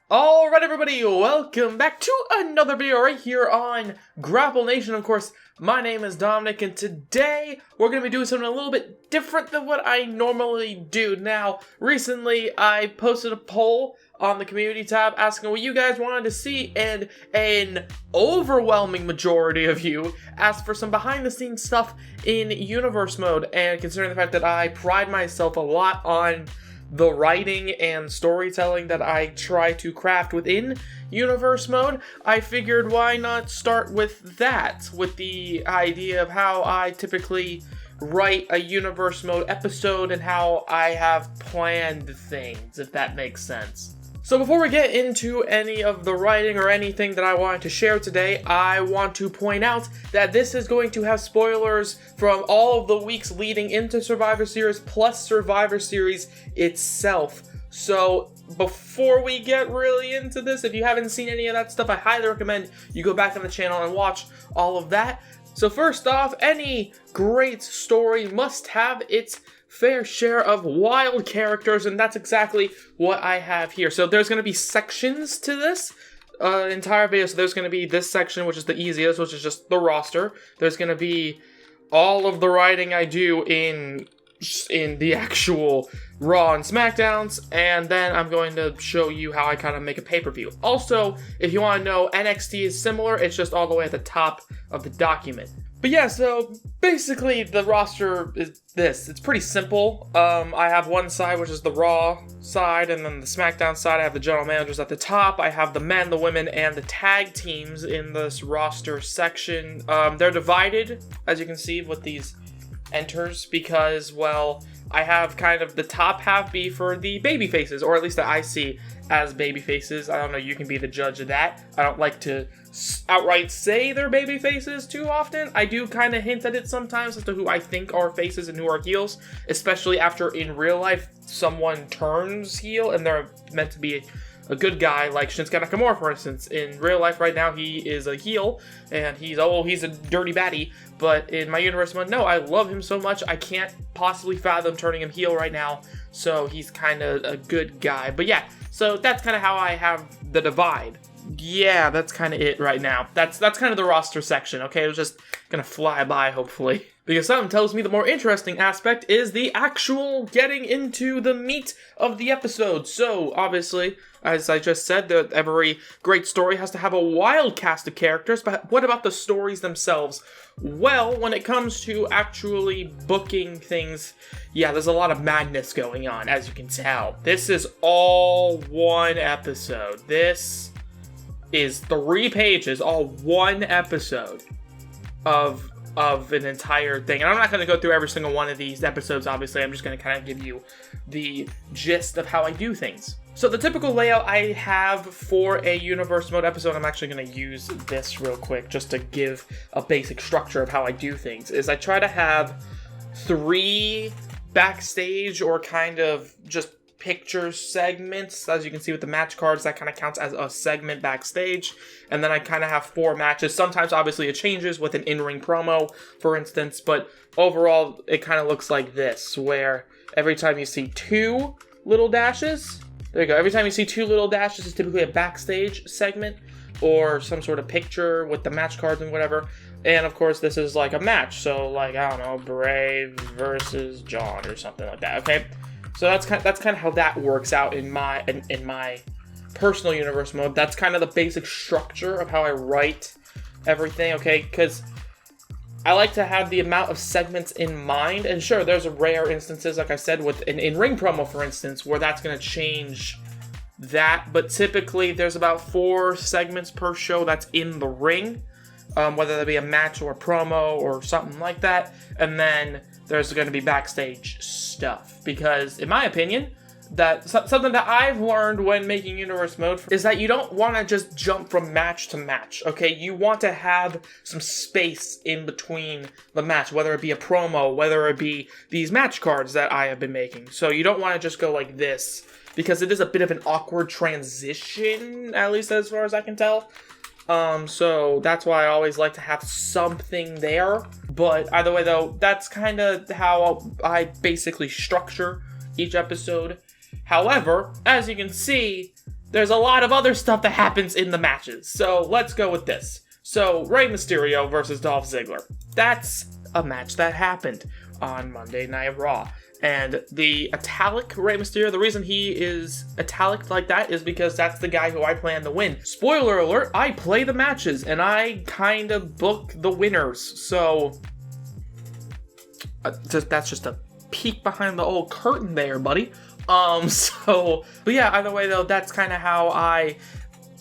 Alright everybody, welcome back to another video right here on GrappleNation. Of course, my name is Dominic, and today we're going to be doing something a little bit different than what I normally do. Now, recently I posted a poll on the community tab asking what you guys wanted to see, and an overwhelming majority of you asked for some behind-the-scenes stuff in universe mode. And considering the fact that I pride myself a lot on the writing and storytelling that I try to craft within universe mode, I figured why not start with that, with the idea of how I typically write a universe mode episode and how I have planned things, if that makes sense. So before we get into any of the writing or anything that I wanted to share today, I want to point out that this is going to have spoilers from all of the weeks leading into Survivor Series plus Survivor Series itself. So before we get really into this, if you haven't seen any of that stuff, I highly recommend you go back on the channel and watch all of that. So first off, any great story must have its fair share of wild characters, and that's exactly what I have here. So there's going to be sections to this entire video. So there's going to be this section, which is the easiest, which is just the roster. There's going to be all of the writing I do in the actual Raw and SmackDowns, and then I'm going to show you how I kind of make a pay-per-view. Also, if you want to know, NXT is similar, it's just all the way at the top of the document. But yeah, so basically the roster is this. It's pretty simple. I have one side, which is the Raw side, and then the SmackDown side, I have the general managers at the top. I have the men, the women, and the tag teams in this roster section. They're divided, as you can see, with these enters, because, well, I have kind of the top half be for the baby faces, or at least that I see as baby faces. I don't know, you can be the judge of that. I don't like to outright say they're baby faces too often. I do kind of hint at it sometimes as to who I think are faces and who are heels, especially after in real life someone turns heel and they're meant to be a good guy, like Shinsuke Nakamura, for instance. In real life right now, he is a heel, and he's a dirty baddie, but in my universe mode, no, I love him so much, I can't possibly fathom turning him heel right now, so he's kind of a good guy. But yeah, so that's kind of how I have the divide. Yeah, that's kind of it right now. That's kind of the roster section, okay? It was just gonna fly by, hopefully. Because something tells me the more interesting aspect is the actual getting into the meat of the episode. So, obviously, as I just said, that every great story has to have a wild cast of characters, but what about the stories themselves? Well, when it comes to actually booking things, yeah, there's a lot of madness going on, as you can tell. This is all one episode. This is 3 pages, all one episode of an entire thing. And I'm not going to go through every single one of these episodes, obviously. I'm just going to kind of give you the gist of how I do things. So the typical layout I have for a universe mode episode, I'm actually going to use this real quick just to give a basic structure of how I do things, is I try to have 3 backstage or kind of just picture segments. As you can see with the match cards, that kind of counts as a segment backstage. And then I kind of have 4 matches. Sometimes obviously it changes with an in-ring promo, for instance, but overall it kind of looks like this, where every time you see 2 little dashes, there you go, every time you see 2 little dashes is typically a backstage segment or some sort of picture with the match cards and whatever. And of course this is like a match, so like, I don't know, Bray versus John or something like that, okay? So that's kind of how that works out in my personal universe mode. That's kind of the basic structure of how I write everything, okay? Because I like to have the amount of segments in mind. And sure, there's rare instances, like I said, with an in-ring promo, for instance, where that's going to change that. But typically, there's about 4 segments per show that's in the ring, whether that be a match or a promo or something like that. And then there's going to be backstage stuff, because in my opinion, that something that I've learned when making universe mode is that you don't want to just jump from match to match, okay? You want to have some space in between the match, whether it be a promo, whether it be these match cards that I have been making. So you don't want to just go like this, because it is a bit of an awkward transition, at least as far as I can tell. So that's why I always like to have something there. But either way though, that's kind of how I basically structure each episode. However, as you can see, there's a lot of other stuff that happens in the matches. So let's go with this. So Rey Mysterio versus Dolph Ziggler. That's a match that happened on Monday Night Raw. And the italic Rey Mysterio, the reason he is italic like that is because that's the guy who I plan to win. Spoiler alert, I play the matches and I kind of book the winners. So that's just a peek behind the old curtain there, buddy. But yeah, either way though, that's kind of how I,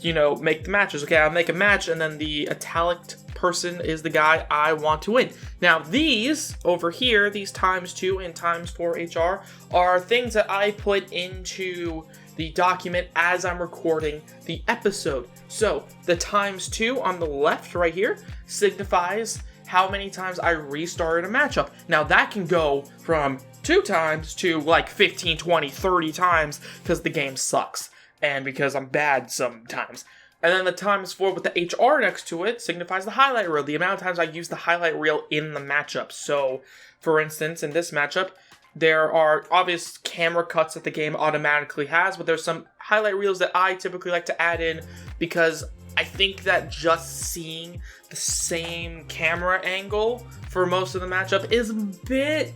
make the matches. Okay, I'll make a match and then the italic person is the guy I want to win. Now these over here, these ×2 and ×4 HR are things that I put into the document as I'm recording the episode. So the ×2 on the left right here signifies how many times I restarted a matchup. Now that can go from 2 times to like 15, 20, 30 times because the game sucks and because I'm bad sometimes. And then the ×4 with the HR next to it signifies the highlight reel, the amount of times I use the highlight reel in the matchup. So, for instance, in this matchup, there are obvious camera cuts that the game automatically has, but there's some highlight reels that I typically like to add in because I think that just seeing the same camera angle for most of the matchup is a bit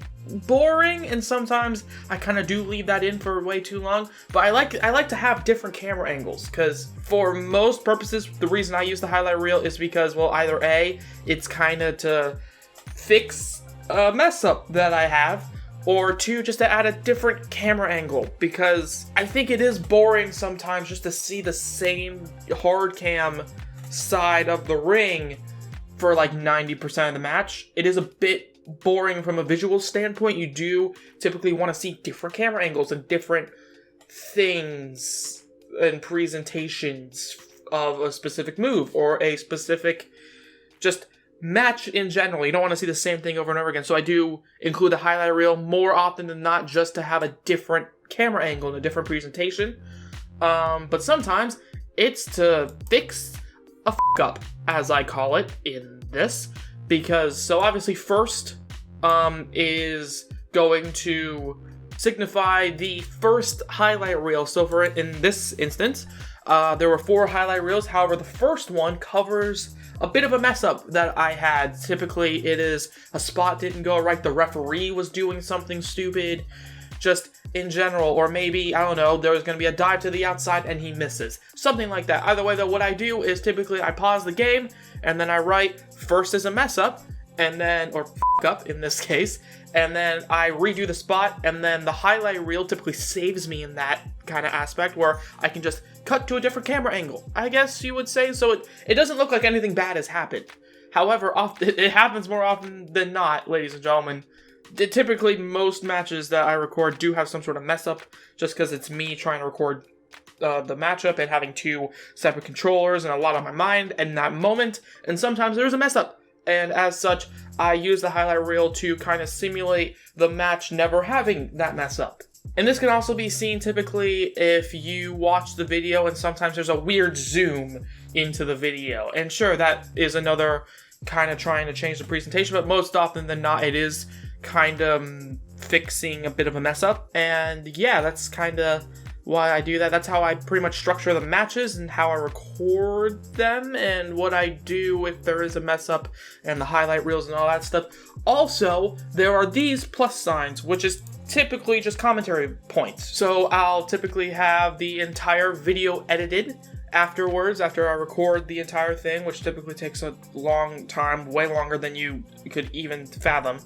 boring, and sometimes I kind of do leave that in for way too long. But I like to have different camera angles because for most purposes, the reason I use the highlight reel is because, well, either A, it's kind of to fix a mess up that I have, or 2, just to add a different camera angle, because I think it is boring sometimes just to see the same hard cam side of the ring for like 90% of the match. It is a bit boring from a visual standpoint. You do typically want to see different camera angles and different things and presentations of a specific move or a specific just match in general. You don't want to see the same thing over and over again. So I do include the highlight reel more often than not just to have a different camera angle and a different presentation. But sometimes it's to fix a up, as I call it in this. Because, so obviously first is going to signify the first highlight reel. So in this instance, there were 4 highlight reels. However, the first one covers a bit of a mess up that I had. Typically, it is a spot didn't go right, the referee was doing something stupid, just in general, or maybe, I don't know, there was going to be a dive to the outside and he misses. Something like that. Either way, though, what I do is typically I pause the game, and then I write first is a mess up, and then, or up in this case, and then I redo the spot, and then the highlight reel typically saves me in that kind of aspect where I can just cut to a different camera angle, I guess you would say. So it doesn't look like anything bad has happened. However, it happens more often than not, ladies and gentlemen. Typically, most matches that I record do have some sort of mess up, just because it's me trying to record the matchup and having 2 separate controllers and a lot on my mind in that moment, and sometimes there's a mess up. And as such, I use the highlight reel to kind of simulate the match never having that mess up. And this can also be seen typically if you watch the video and sometimes there's a weird zoom into the video. And sure, that is another kind of trying to change the presentation, but most often than not, it is kind of fixing a bit of a mess up. And yeah, that's kind of why I do that. That's how I pretty much structure the matches and how I record them and what I do if there is a mess up and the highlight reels and all that stuff. Also, there are these plus signs, which is typically just commentary points. So I'll typically have the entire video edited afterwards, after I record the entire thing, which typically takes a long time, way longer than you could even fathom.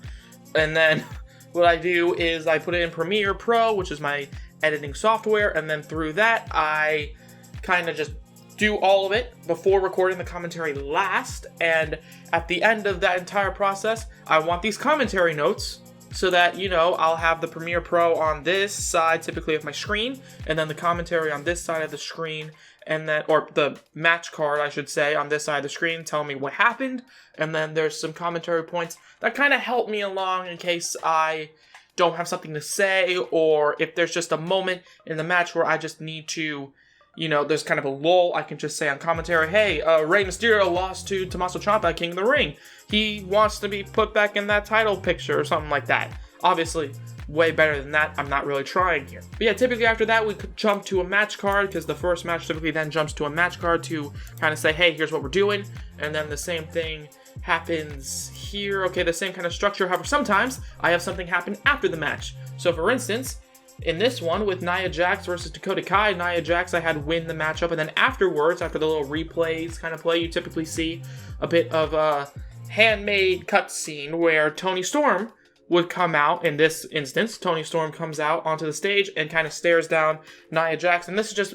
And then what I do is I put it in Premiere Pro, which is my editing software, and then through that I kind of just do all of it before recording the commentary last. And at the end of that entire process, I want these commentary notes so that, I'll have the Premiere Pro on this side typically of my screen, and then the commentary on this side of the screen, and then, or the match card, I should say, on this side of the screen telling me what happened. And then there's some commentary points that kind of help me along in case I don't have something to say, or if there's just a moment in the match where I just need to, there's kind of a lull, I can just say on commentary, hey, Rey Mysterio lost to Tommaso Ciampa at King of the Ring. He wants to be put back in that title picture or something like that. Obviously, way better than that. I'm not really trying here. But yeah, typically after that, we could jump to a match card, because the first match typically then jumps to a match card to kind of say, hey, here's what we're doing. And then the same thing happens here. Okay, the same kind of structure. However, sometimes I have something happen after the match. So for instance, in this one with Nia Jax versus Dakota Kai, Nia Jax I had win the matchup, and then afterwards, after the little replays kind of play, you typically see a bit of a handmade cutscene where Toni Storm would come out. In this instance, Toni Storm comes out onto the stage and kind of stares down Nia Jax, and this is just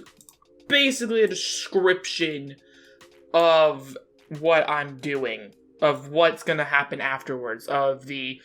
basically a description of what I'm doing, of what's gonna happen afterwards, of the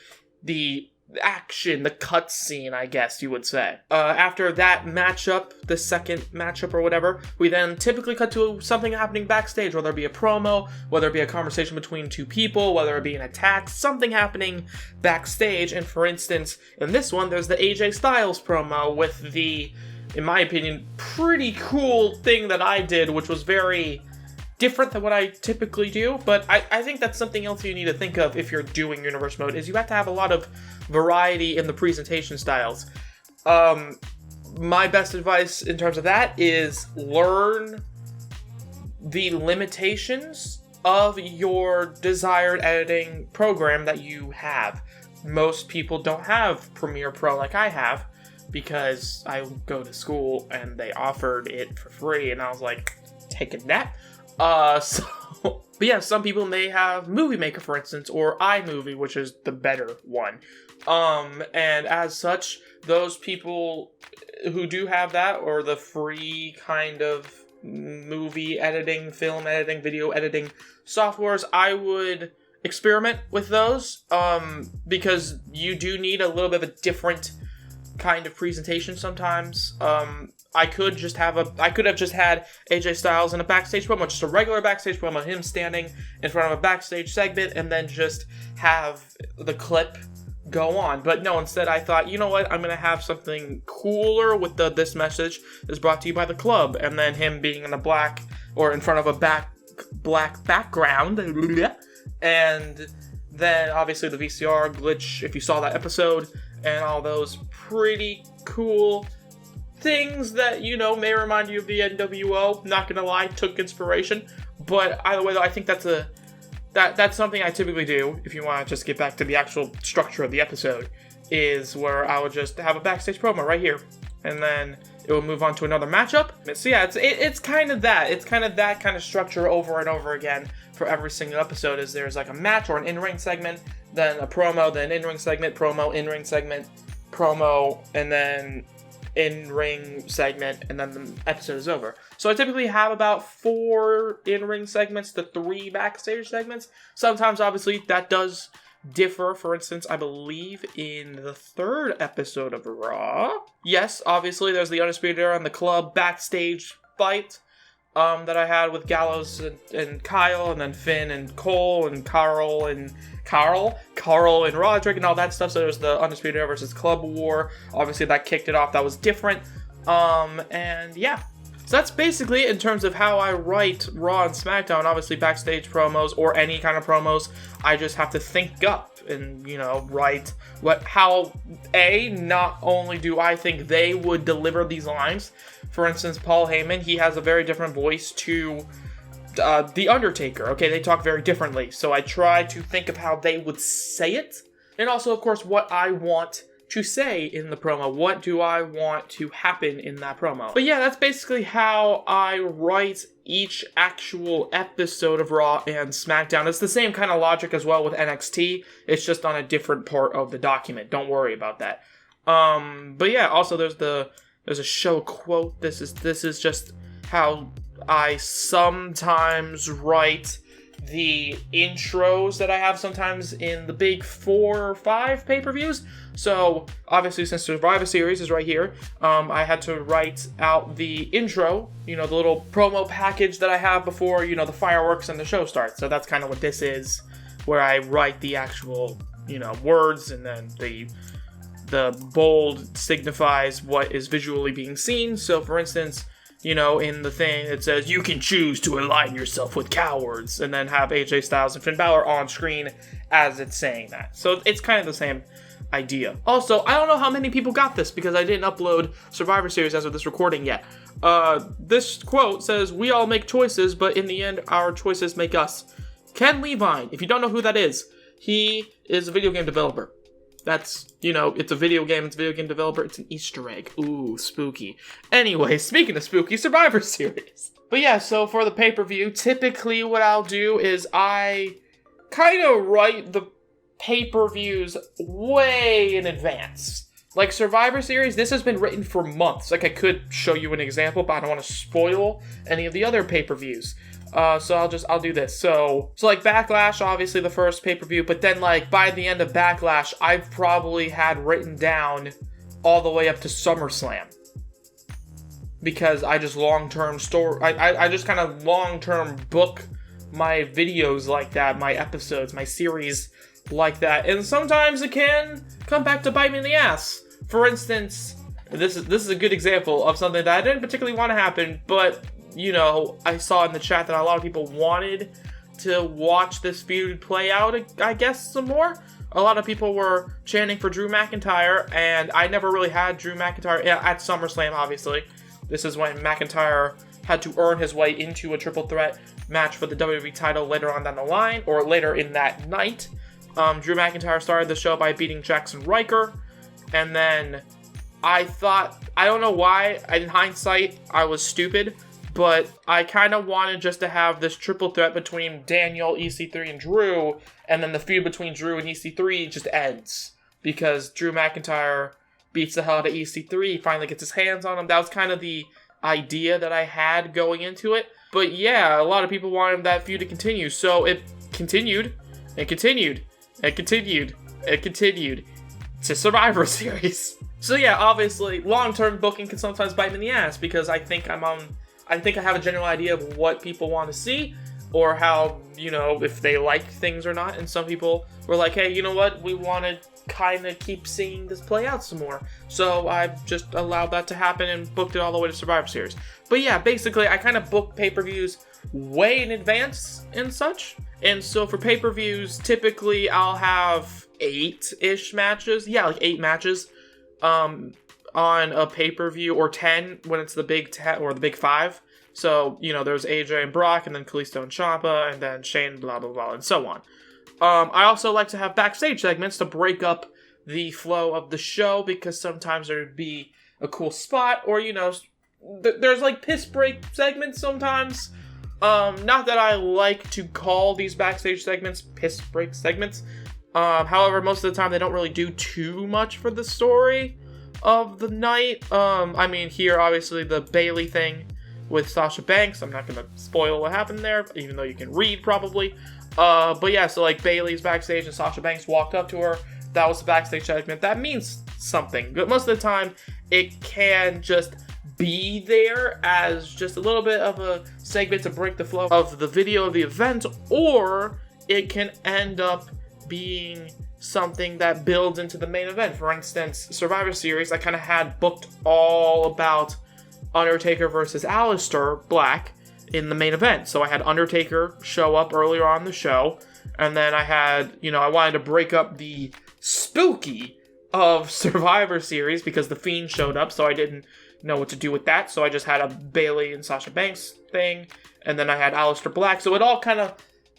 action, the cutscene, I guess you would say. After that matchup, the second matchup or whatever, we then typically cut to something happening backstage, whether it be a promo, whether it be a conversation between two people, whether it be an attack, something happening backstage. And for instance, in this one, there's the AJ Styles promo with the, in my opinion, pretty cool thing that I did, which was very different than what I typically do, but I think that's something else you need to think of if you're doing Universe Mode, is you have to have a lot of variety in the presentation styles. My best advice in terms of that is learn the limitations of your desired editing program that you have. Most people don't have Premiere Pro like I have, because I go to school and they offered it for free, and I was like, taking that. But yeah, some people may have Movie Maker, for instance, or iMovie, which is the better one. And as such, those people who do have that, or the free kind of movie editing, film editing, video editing softwares, I would experiment with those, because you do need a little bit of a different kind of presentation sometimes. I could have just had AJ Styles in a backstage promo, just a regular backstage promo, him standing in front of a backstage segment, and then just have the clip go on. But no, instead I thought, you know what, I'm gonna have something cooler with this message is brought to you by the club, and then him being in a black, or in front of a black background, and then obviously the VCR glitch, if you saw that episode, and all those pretty cool things that, you know, may remind you of the NWO. Not gonna lie, took inspiration. But either way, though, I think that's something I typically do. If you want to just get back to the actual structure of the episode, is where I would just have a backstage promo right here, and then it will move on to another matchup. So yeah, it's kind of that. It's kind of that kind of structure over and over again for every single episode. Is there's like a match or an in-ring segment, then a promo, then in-ring segment, promo, in-ring segment, promo, and then in-ring segment, and then the episode is over. So I typically have about 4 in-ring segments to 3 backstage segments. Sometimes, obviously, that does differ. For instance, I believe in the 3rd episode of Raw, yes, obviously, there's the Undisputed Era and the Club backstage fight that I had with Gallows and Kyle, and then Finn and Cole and Carl and Roderick and all that stuff. So there's the Undisputed Era versus Club War. Obviously that kicked it off. That was different. And yeah. So that's basically it in terms of how I write Raw and SmackDown. Obviously backstage promos or any kind of promos, I just have to think up and, you know, write not only do I think they would deliver these lines. For instance, Paul Heyman, he has a very different voice to The Undertaker. Okay, they talk very differently. So I try to think of how they would say it. And also, of course, what I want to say in the promo. What do I want to happen in that promo? But yeah, that's basically how I write each actual episode of Raw and SmackDown. It's the same kind of logic as well with NXT. It's just on a different part of the document. Don't worry about that. But yeah, also there's a show quote. This is just how I sometimes write the intros that I have sometimes in the big 4 or 5 pay-per-views. So obviously, since Survivor Series is right here, I had to write out the intro, you know, the little promo package that I have before, you know, the fireworks and the show starts. So that's kind of what this is, where I write the actual, you know, words, and then the bold signifies what is visually being seen. So for instance, you know, in the thing it says, you can choose to align yourself with cowards, and then have AJ Styles and Finn Balor on screen as it's saying that. So it's kind of the same idea. Also, I don't know how many people got this because I didn't upload Survivor Series as of this recording yet. This quote says, "We all make choices, but in the end, our choices make us." Ken Levine, if you don't know who that is, he is a video game developer. That's, it's a video game developer, it's an Easter egg. Ooh, spooky. Anyway, speaking of spooky, Survivor Series. But yeah, so for the pay-per-view, typically what I'll do is I kind of write the pay-per-views way in advance. Like Survivor Series, this has been written for months. Like I could show you an example, but I don't want to spoil any of the other pay-per-views. So I'll do this. So like Backlash, obviously the first pay-per-view, but then like by the end of Backlash, I've probably had written down all the way up to SummerSlam. Because I just long-term I just kind of long-term book my videos like that, my episodes, my series like that. And sometimes it can come back to bite me in the ass. For instance, this is a good example of something that I didn't particularly want to happen, but I saw in the chat that a lot of people wanted to watch this feud play out, I guess, some more. A lot of people were chanting for Drew McIntyre, and I never really had Drew McIntyre at SummerSlam, obviously. This is when McIntyre had to earn his way into a triple threat match for the WWE title later on down the line, or later in that night. Drew McIntyre started the show by beating Jackson Riker, and then I don't know why, in hindsight, I was stupid, but I kind of wanted just to have this triple threat between Daniel, EC3, and Drew, and then the feud between Drew and EC3 just ends. Because Drew McIntyre beats the hell out of EC3, he finally gets his hands on him. That was kind of the idea that I had going into it. But yeah, a lot of people wanted that feud to continue, so it continued, and continued, and continued, and continued to Survivor Series. So yeah, obviously, long-term booking can sometimes bite me in the ass, because I think I have a general idea of what people want to see, or how, if they like things or not. And some people were like, hey, you know what? We want to kind of keep seeing this play out some more. So I just allowed that to happen and booked it all the way to Survivor Series. But yeah, basically, I kind of book pay-per-views way in advance and such. And so for pay-per-views, typically I'll have 8-ish matches. Yeah, like 8 matches. On a pay-per-view, or 10 when it's the big 10 or the big 5. So, there's AJ and Brock, and then Kalisto and Ciampa, and then Shane, blah, blah, blah, and so on. I also like to have backstage segments to break up the flow of the show, because sometimes there'd be a cool spot, or, there's like piss break segments sometimes. Not that I like to call these backstage segments piss break segments. However, most of the time they don't really do too much for the story of the night. Here, obviously, the Bayley thing with Sasha Banks. I'm not going to spoil what happened there, even though you can read, probably. But yeah, so, like, Bayley's backstage and Sasha Banks walked up to her. That was the backstage segment. That means something. But most of the time, it can just be there as just a little bit of a segment to break the flow of the video of the event, or it can end up being something that builds into the main event. For instance, Survivor Series, I kind of had booked all about Undertaker versus Aleister Black in the main event. So I had Undertaker show up earlier on the show, and then I had, I wanted to break up the spooky of Survivor Series because The Fiend showed up, so I didn't know what to do with that. So I just had a Bayley and Sasha Banks thing, and then I had Aleister Black. So it all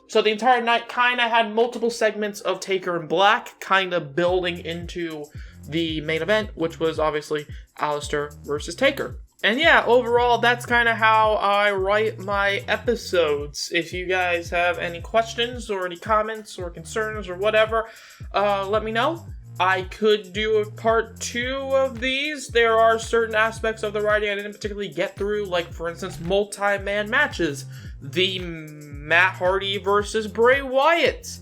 so the entire night kind of had multiple segments of Taker and Black kind of building into the main event, which was obviously Aleister versus Taker. And yeah, overall, that's kind of how I write my episodes. If you guys have any questions or any comments or concerns or whatever, let me know. I could do a part 2 of these. There are certain aspects of the writing I didn't particularly get through, like, for instance, multi-man matches. The Matt Hardy versus Bray Wyatt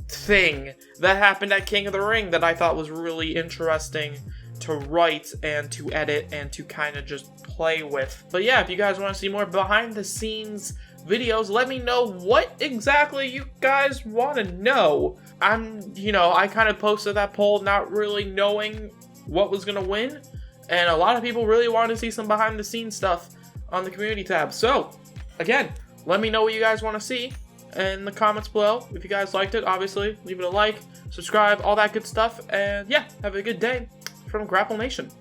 thing that happened at King of the Ring that I thought was really interesting to write and to edit and to kind of just play with. But yeah, if you guys want to see more behind the scenes videos, let me know what exactly you guys want to know. I kind of posted that poll not really knowing what was going to win, and a lot of people really wanted to see some behind the scenes stuff on the community tab. So, again, let me know what you guys want to see, in the comments below. If you guys liked it, obviously, leave it a like, subscribe, all that good stuff. And yeah, have a good day from GrappleNation.